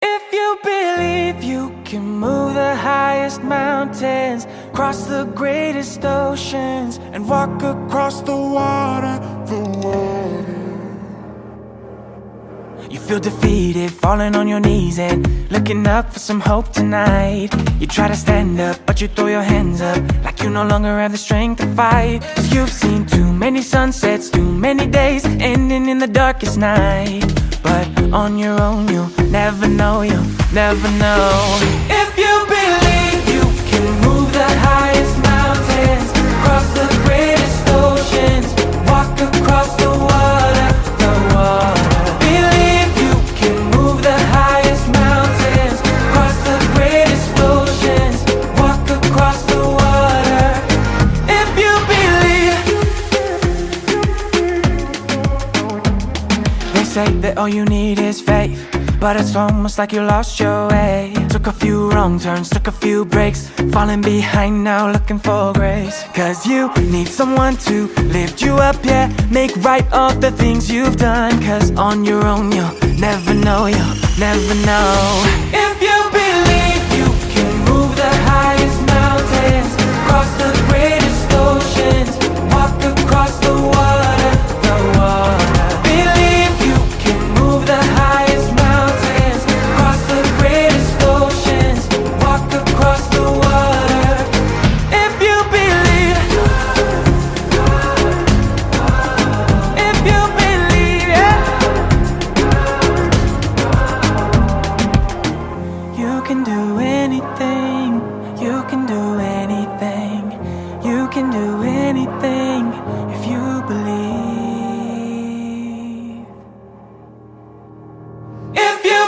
If you believe you can move the highest mountains, cross the greatest oceans, and walk across the water, You feel defeated, falling on your knees and looking up for some hope tonight. You try to stand up, but you throw your hands up like you no longer have the strength to fight. 'Cause you've seen too many sunsets, too many days ending in the darkest night. But on your own you'll never know, you'll never know. If you believe you can move the highest mountains, cross the greatest oceans, walk across the water, the water. Believe you can move the highest mountains, cross the greatest oceans, walk across the water. If you believe. They say that all you need is faith, but it's almost like you lost your way. Took a few wrong turns, took a few breaks, falling behind now looking for grace. 'Cause you need someone to lift you up, yeah, make right all the things you've done. 'Cause on your own you'll never know, you'll never know. If you believe you can move the highest mountains, cross the greatest oceans, walk across the water, the water. Believe you can move the highest mountains, cross the greatest oceans, walk across the water. If you believe, if you believe, yeah. You can do anything, you can do anything, you can do anything if you believe. If you